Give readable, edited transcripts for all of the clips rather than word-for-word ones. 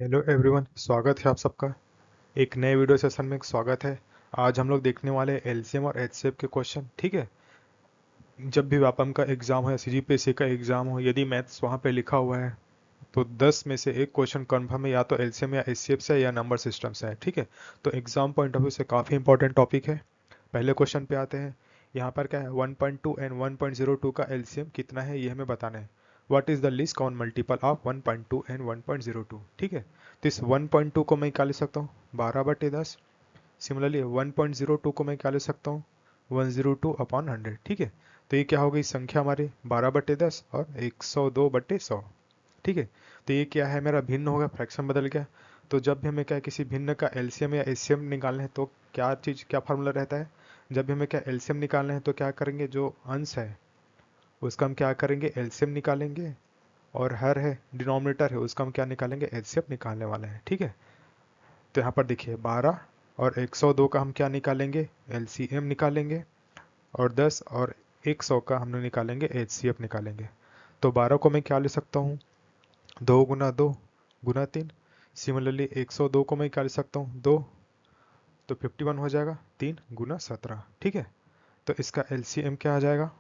Hello everyone, स्वागत है आप सबका एक नए वीडियो सेशन में। स्वागत है। आज हम लोग देखने वाले हैं एलसीएम और एचसीएफ के क्वेश्चन। ठीक है। जब भी व्यापम का एग्जाम हो या सीजीपीएससी का एग्जाम हो, यदि मैथ्स वहाँ पे लिखा हुआ है तो 10 में से एक क्वेश्चन कन्फर्म है, या तो एलसीएम या एचसीएफ से या नंबर सिस्टम से है। ठीक है। तो एग्जाम पॉइंट ऑफ व्यू से काफ़ी इंपॉर्टेंट टॉपिक है। पहले क्वेश्चन पे आते हैं। यहाँ पर क्या है, 1.2 एंड 1.02 का एलसीएम कितना है ये हमें बताना है। What is the least common multiple of 1.2 and 1.02। ठीक है। तो इस 1.2 को मैं क्या ले सकता हूँ, 12/10। सिमिलरली 1.02 को मैं क्या ले सकता हूँ, 102/100। ठीक है। तो ये क्या हो गई संख्या हमारी, 12/10 और 102/100। ठीक है। तो ये क्या है, मेरा भिन्न हो गया, फ्रैक्शन बदल गया। तो जब भी हमें क्या है, किसी भिन्न का एलसीएम या एचसीएम निकालना है तो क्या फार्मूला रहता है। जब भी हमें क्या एलसीएम निकालना है तो क्या करेंगे, जो अंश है उसका हम क्या करेंगे, एलसीएम निकालेंगे। और हर है, डिनोमिनेटर है, उसका हम क्या निकालेंगे, एचसीएफ निकालने वाले हैं। ठीक है। तो यहाँ पर देखिए 12 और 102 का हम क्या निकालेंगे, एलसीएम निकालेंगे। और 10 और 100 का हम लोग निकालेंगे, एचसीएफ निकालेंगे। तो 12 को मैं क्या ले सकता हूँ, 2 × 2 × 3। सिमिलरली 102 को मैं क्या ले सकता हूँ, 2। तो 51 हो जाएगा, 3 × 17। ठीक है। तो इसका एलसीएम क्या आ जाएगा,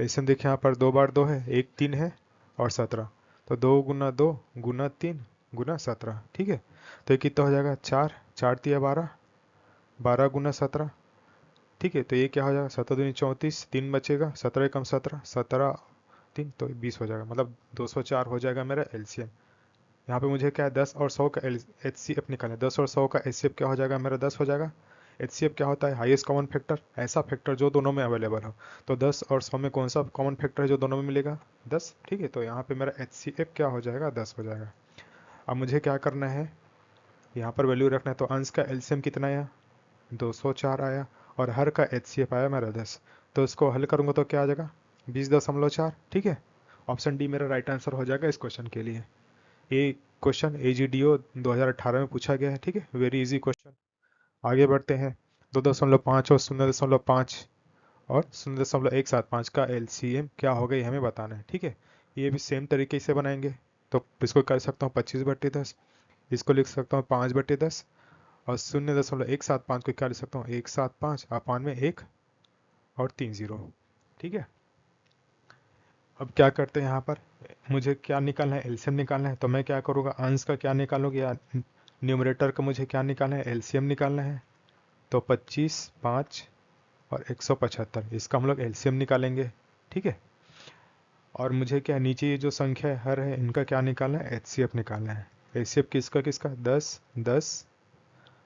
एलसीएम देखिए यहाँ पर 2 बार 2 है, एक 3 है और 17। तो 2 × 2 × 3 × 17। ठीक है। तो ये कितना हो जाएगा, 4, 4×3 = 12, 12 × 17। ठीक है। तो ये क्या हो जाएगा, 7×2 = 34, 3 बचेगा, 17 × 17, 17 3 तो 20 हो जाएगा, मतलब 204 हो जाएगा मेरा एलसीएम। यहाँ पे मुझे क्या है, 10 और 100 का एच सी एफ निकालना है। 10 और 100 का एच सी एफ क्या हो जाएगा मेरा, 10 हो जाएगा। एच सी एफ क्या होता है, हाईएस्ट कॉमन फैक्टर, ऐसा फैक्टर जो दोनों में अवेलेबल हो। तो 10 और 100 में कौन सा कॉमन फैक्टर है जो दोनों में मिलेगा, 10। ठीक है। तो यहाँ पे मेरा एच सी एफ क्या हो जाएगा, 10 हो जाएगा। अब मुझे क्या करना है, यहाँ पर वैल्यू रखना है। तो अंश का एलसीएम कितना आया, 204 आया। और हर का एच सी एफ आया मेरा 10। तो इसको हल करूँगा तो क्या आ जाएगा, 20.4। ठीक है। ऑप्शन डी मेरा राइट आंसर हो जाएगा इस क्वेश्चन के लिए। ये क्वेश्चन एजीडीओ 2018 में पूछा गया है। ठीक है, वेरी इजी क्वेश्चन। आगे बढ़ते हैं। 2.5 और 0.5 और 0.175 का एलसीएम क्या होगा ये हमें बताना है। ठीक है। ये भी सेम तरीके से बनाएंगे। तो इसको कर सकता हूँ 25/10, इसको लिख सकता हूँ 5/10। और 0.175 को क्या लिख सकता हूँ, 175 अपान में 1 और 3 जीरो। ठीक है। अब क्या करते हैं, यहाँ पर मुझे क्या निकालना है, एलसीएम निकालना है। तो मैं क्या करूँगा, अंश का क्या निकालूंगा, या न्यूमरेटर का मुझे क्या निकालना है, एलसीएम निकालना है। तो 25, 5 और 175, इसका हम लोग एलसीएम निकालेंगे। ठीक है। और मुझे क्या नीचे ये जो संख्या है, हर है, इनका क्या निकालना है, एचसीएफ निकालना है। एचसीएफ किसका किसका, 10, 10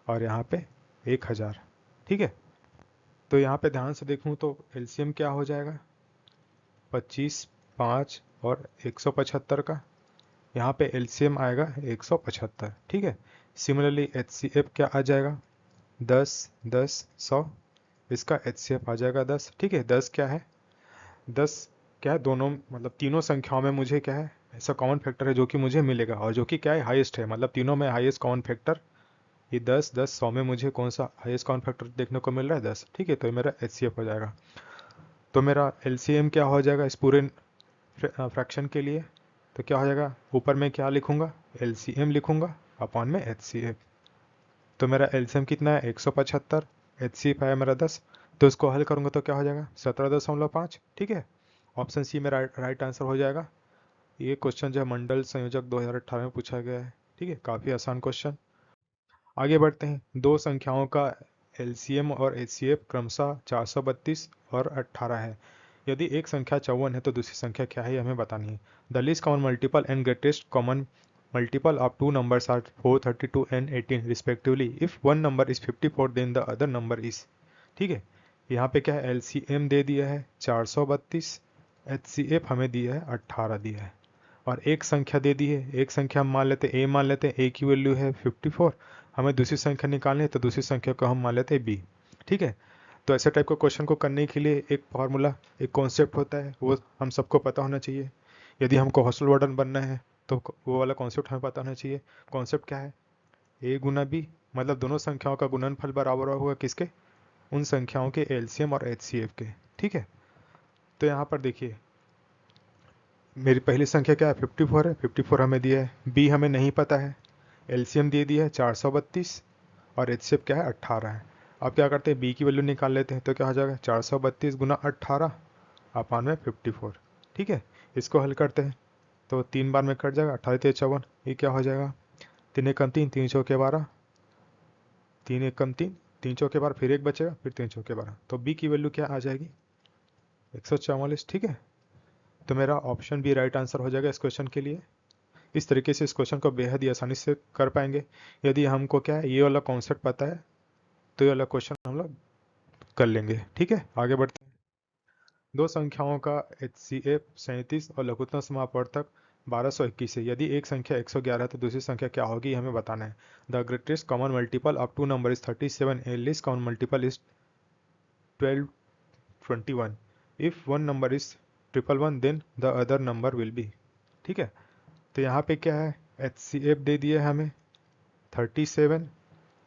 और यहाँ पे 1000। ठीक है। तो यहाँ पे ध्यान से देखूँ तो एलसीएम क्या हो जाएगा, 25, 5 और 175 का। यहाँ पे एलसीएम आएगा 175। ठीक है। सिमिलरली एचसीएफ क्या आ जाएगा, 10, 10, 100। इसका एचसीएफ आ जाएगा 10। ठीक है। 10 क्या है, 10 क्या है, दोनों मतलब तीनों संख्याओं में मुझे क्या है, ऐसा कॉमन फैक्टर है जो कि मुझे मिलेगा, और जो कि क्या है, हाईएस्ट है। मतलब तीनों में हाईएस्ट कॉमन फैक्टर ये 10, 10, 100 में मुझे कौन सा हाईएस्ट कॉमन फैक्टर देखने को मिल रहा है, 10। ठीक है। तो ये मेरा एचसीएफ हो जाएगा। तो मेरा एलसीएम क्या हो जाएगा इस पूरे फ्रैक्शन के लिए। तो क्या हो जाएगा, ऊपर में क्या लिखूंगा, एलसीएम लिखूंगा अपॉन में एचसीएफ। तो मेरा एलसीएम कितना है, 175, एचसीएफ आया मेरा 10। तो इसको हल करूंगा तो क्या हो जाएगा, 17.5। ठीक है। ऑप्शन सी मेरा राइट आंसर हो जाएगा। ये क्वेश्चन जो है मंडल संयोजक 2018 में पूछा गया है। ठीक है, काफ़ी आसान क्वेश्चन। आगे बढ़ते हैं। दो संख्याओं का एलसीएम और एचसीएफ क्रमशः 432 और 18 है। यदि एक संख्या 54 है तो दूसरी संख्या क्या है, ये हमें बतानी है। The least common multiple and greatest common multiple of two numbers are 432 and 18 respectively. If one number is 54 then the other number is. ठीक है। यहाँ पे क्या है, एलसीएम दे दिया है 432, एचसीएफ हमें दिया है 18 दिया है। और एक संख्या दे दी है, एक संख्या हम मान लेते हैं ए, मान लेते हैं ए की वैल्यू है 54। हमें दूसरी संख्या निकालनी है तो दूसरी संख्या को हम मान लेते हैं बी। ठीक है। तो ऐसे टाइप के क्वेश्चन को करने के लिए एक फार्मूला, एक कॉन्सेप्ट होता है, वो हम सबको पता होना चाहिए। यदि हमको हॉस्टल वार्डन बनना है तो वो वाला कॉन्सेप्ट हमें पता होना चाहिए। कॉन्सेप्ट क्या है, ए गुना बी, मतलब दोनों संख्याओं का गुणनफल बराबर होगा किसके, उन संख्याओं के एलसीएम और एचसीएफ के। ठीक है। तो यहाँ पर देखिए मेरी पहली संख्या क्या है 54 है, 54 हमें दिया है, बी हमें नहीं पता है, एलसीएम दे दिया है 432 और एचसीएफ क्या है 18 है। अब क्या करते हैं बी की वैल्यू निकाल लेते हैं, तो क्या हो जाएगा 432 गुना 18 अपान में 54। ठीक है, इसको हल करते हैं तो 3 बार में कट जाएगा, 18×3 = 54। ये क्या हो जाएगा 3×1 = 3, 3×4 = 12, 3×1 = 3, 3×4 = 12, फिर एक बचेगा, फिर 3×4 = 12, तो बी की वैल्यू क्या आ जाएगी 144। ठीक है, तो मेरा ऑप्शन बी राइट आंसर हो जाएगा इस क्वेश्चन के लिए। इस तरीके से इस क्वेश्चन को बेहद ही आसानी से कर पाएंगे यदि हमको क्या है ये वाला कॉन्सेप्ट पता है, तो ये वाला क्वेश्चन हम लोग कर लेंगे। ठीक है, आगे बढ़ते हैं। दो संख्याओं का HCF 37 और लघुत्तम समापवर्तक 1221 है। यदि एक संख्या 111 है तो दूसरी संख्या क्या होगी हमें बताना है। The greatest common multiple of two number is 37 and least common multiple is 1221। If one number is 111 then the other number will be. ठीक है, तो यहाँ पे क्या है HCF दे दिया है हमें 37,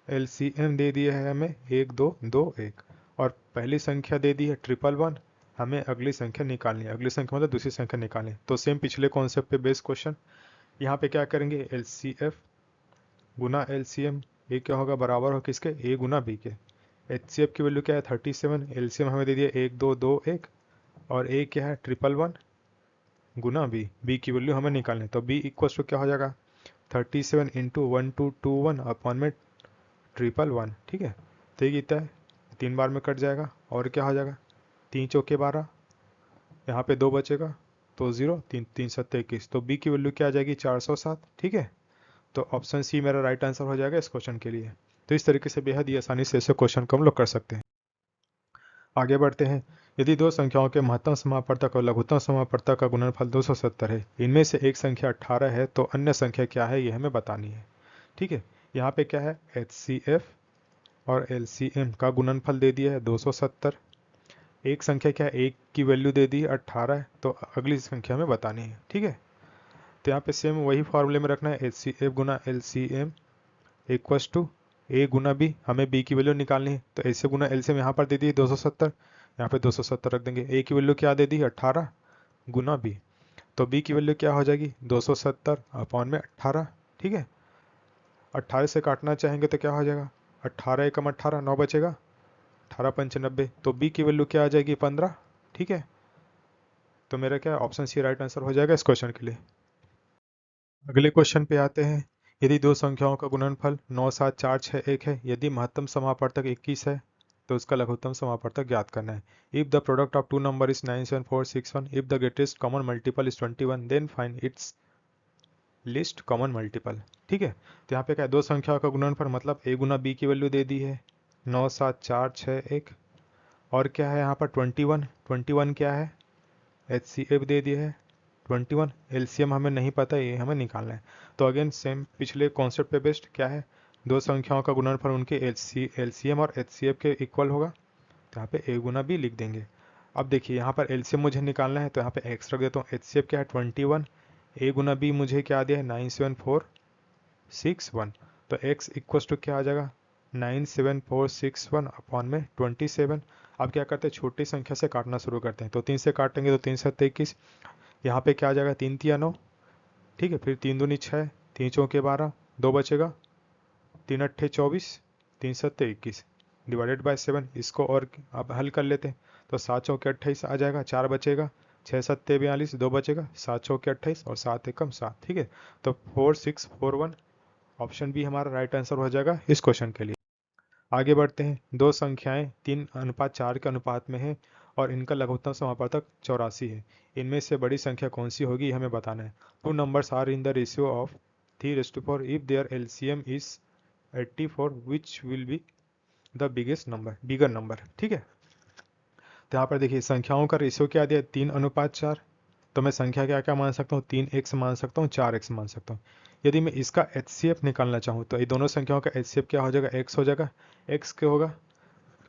LCM दे दिया है हमें 1221 और पहली संख्या दे दी है 111। हमें अगली संख्या निकालनी है, अगली संख्या मतलब दूसरी संख्या निकालनी है। तो सेम पिछले कॉन्सेप्ट पे बेस्ड क्वेश्चन, यहाँ पे क्या करेंगे LCF गुना LCM, ये क्या होगा बराबर हो किसके A गुना B के। HCF की वैल्यू क्या है 37, LCM हमें दे दिया 1221 और A क्या है 111 गुना B की वैल्यू हमें निकालनी है। तो B इक्वल टू क्या हो जाएगा 37 इंटू 1221 अपॉन में 111। ठीक है, तो ये कितना है 3 बार में कट जाएगा और क्या हो जाएगा 3×4 = 12, यहाँ पे 2 बचेगा तो 0, 3×3 = 21, तो बी की वैल्यू क्या आ जाएगी 407। ठीक है, तो ऑप्शन सी मेरा राइट आंसर हो जाएगा इस क्वेश्चन के लिए। तो इस तरीके से बेहद ही आसानी से ऐसे क्वेश्चन को हम लोग कर सकते हैं। आगे बढ़ते हैं। यदि दो संख्याओं के महत्तम समापवर्तक और लघुत्तम समापवर्तक का गुणनफल 270 है, इनमें से एक संख्या 18 है, तो अन्य संख्या क्या है ये हमें बतानी है। ठीक है, यहाँ पे क्या है HCF और LCM का गुणनफल दे दिया है 270, एक संख्या क्या है एक की वैल्यू दे दी 18 है, तो अगली संख्या में बतानी है। ठीक है, तो यहाँ पे सेम वही फॉर्मूले में रखना है HCF गुना LCM इक्वस टू A गुना B, हमें B की वैल्यू निकालनी है, तो HCF गुना LCM यहाँ पर दे दी 270, यहाँ पे 270 रख देंगे। A की वैल्यू क्या दे दी 18 गुना B, तो B की वैल्यू क्या हो जाएगी 270 अपॉन में 18। ठीक है, 18 से काटना चाहेंगे तो क्या हो जाएगा 18 एकम 18, 9 बचेगा, 18×5 = 90, तो B की वैल्यू क्या आ जाएगी 15। ठीक है, तो मेरा क्या ऑप्शन सी राइट आंसर हो जाएगा इस क्वेश्चन के लिए। अगले क्वेश्चन पे आते हैं। यदि दो संख्याओं का गुणनफल 9, 7, 4, 6, 1 है, यदि महत्तम समापवर्तक 21 है तो उसका लघुत्तम समापवर्तक ज्ञात करना है। If the product of two number is 97461, if the greatest common multiple is 21, then find its least common multiple. ठीक है, तो यहाँ पे क्या है दो संख्याओं का गुणनफल मतलब A गुना B की वैल्यू दे दी है 9, 7, 4, 6, 1 और क्या है यहाँ पर 21, 21 क्या है HCF दे दिया है 21, LCM हमें नहीं पता, ये हमें निकालना है। तो अगेन सेम पिछले कॉन्सेप्ट पे बेस्ड क्या है दो संख्याओं का गुणनफल उनके LCM और HCF के इक्वल होगा, तो यहाँ पे A गुना B लिख देंगे। अब देखिए यहाँ पर LCM मुझे निकालना है, तो यहाँ पे x रख देता हूँ। HCF क्या है 21, A गुना B मुझे क्या दिया है 97461, तो x इक्वल टू क्या आ जाएगा 97461 अपॉन में 27। अब क्या करते हैं छोटी संख्या से काटना शुरू करते हैं, तो 3 से काटेंगे तो 3×7 = 21, यहाँ पे क्या आ जाएगा 3×3 = 9। ठीक है, फिर 3×2 = 6, 3×4 = 12, 2 बचेगा, 3×8 = 24, 3×7 = 21 डिवाइडेड बाय 7। इसको और अब हल कर लेते हैं, तो 7×4 = 28 आ जाएगा, 4 बचेगा, 6×7 = 42, 2 बचेगा, 7×4 = 28 और 7 एकम 7। ठीक है, तो 4641 ऑप्शन बी हमारा राइट आंसर हो जाएगा इस क्वेश्चन के लिए। आगे बढ़ते हैं। दो संख्याएं 3:4 के अनुपात में हैं और इनका लघुत्तम समापवर्तक 84 है। इनमें से बड़ी संख्या कौन सी होगी हमें बताना है। Two numbers are in the ratio of 3:4 if their LCM is 84 which will be the bigger number. ठीक है, तो यहाँ पर देखिए संख्याओं का रेशियो क्या दिया 3:4, तो मैं संख्या क्या क्या मान सकता हूँ 3x मान सकता हूँ, 4x मान सकता हूँ। यदि मैं इसका HCF निकालना चाहूँ तो ये दोनों संख्याओं का HCF क्या हो जाएगा x हो जाएगा। x क्या होगा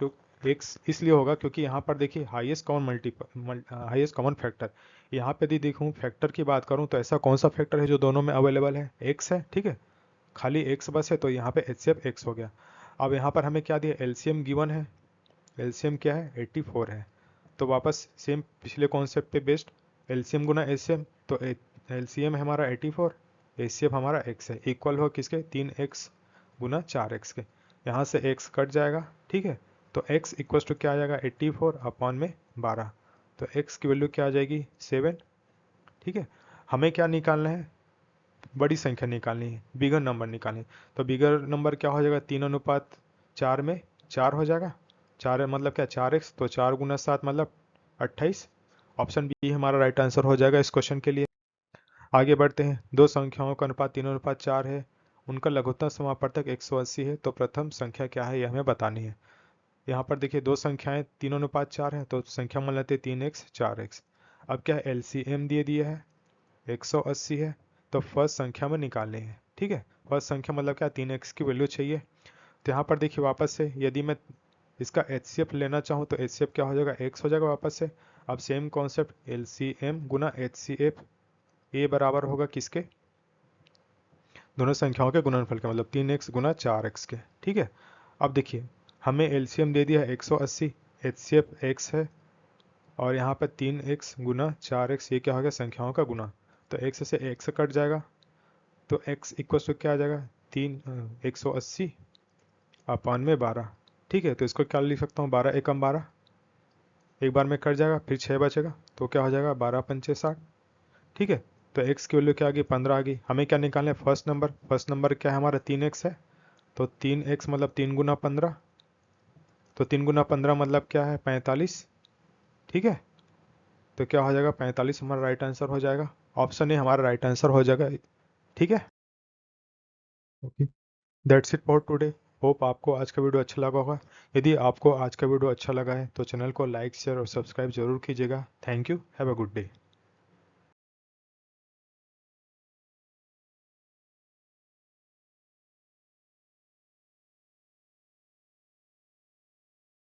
क्यों x इसलिए होगा क्योंकि यहाँ पर देखिए हाईएस्ट कॉमन फैक्टर, यहाँ पे यदि देखूँ फैक्टर की बात करूँ तो ऐसा कौन सा फैक्टर है जो दोनों में अवेलेबल है x है। ठीक है, खाली x बस है, तो यहाँ पे HCF x हो गया। अब यहाँ पर हमें क्या दिया LCM गिवन है, LCM क्या है 84 है, तो वापस सेम पिछले कॉन्सेप्ट पे बेस्ड LCM गुना LCM, तो LCM है हमारा 84, HCF हमारा x है, इक्वल हो किसके 3x गुना 4x के। यहाँ से x कट जाएगा, ठीक है, तो x इक्वल टू क्या आ जाएगा 84 अपॉन में 12, तो x की वैल्यू क्या आ जाएगी 7, ठीक है। हमें क्या निकालना है, बड़ी संख्या निकालनी है, बिगर नंबर निकालनी है। तो बिगर नंबर क्या हो जाएगा 3:4 में 4 हो जाएगा, 4 मतलब क्या 4x, तो 4 गुना 7 मतलब 28। ऑप्शन बी हमारा राइट आंसर हो जाएगा इस क्वेश्चन के लिए। आगे बढ़ते हैं। दो संख्याओं का अनुपात 3:4 है, उनका लघुत्तम समापवर्तक 180 है, तो प्रथम संख्या क्या है यह हमें बतानी है। यहाँ पर देखिए दो संख्याएं 3:4 है, तो संख्या मान लेते हैं 3x 4x। अब क्या है LCM दे दिया है 180 है, तो फर्स्ट संख्या में निकालनी है, ठीक है। फर्स्ट संख्या मतलब क्या 3x की वैल्यू चाहिए। तो यहाँ पर देखिए वापस से यदि मैं इसका HCF लेना चाहूँ तो HCF क्या हो जाएगा x हो जाएगा वापस से। अब सेम कॉन्सेप्ट LCM गुना HCF, ये बराबर होगा किसके, दोनों संख्याओं के गुणनफल के, मतलब 3x गुना 4x के, ठीक है। अब देखिए हमें LCM दे दिया है 180, HCF x है, और यहाँ पर 3x गुना 4x, ये क्या हो गया संख्याओं का गुना, तो x से x कट जाएगा, तो x इक्वल टू क्या आ जाएगा 180 अपॉन में 12, ठीक है। तो इसको क्या लिख सकता हूँ 12 एकम 12, एक बार में कट जाएगा, फिर 6 बचेगा, तो क्या हो जाएगा 12 पंचे 60, ठीक है। तो x की वैल्यू क्या आ गई 15 आ गई। हमें क्या निकालना है फर्स्ट नंबर क्या है हमारा 3x है, तो 3x मतलब 3 गुना 15, तो 3 गुना 15 मतलब क्या है 45, ठीक है। तो क्या हो जाएगा 45 हमारा राइट आंसर हो जाएगा, ऑप्शन ए हमारा राइट आंसर हो जाएगा, ठीक है। Okay, that's it for today. Hope आपको आज का वीडियो अच्छा लगा होगा। यदि आपको आज का वीडियो अच्छा लगा है तो चैनल को लाइक शेयर और सब्सक्राइब जरूर कीजिएगा। Thank you, have a good day.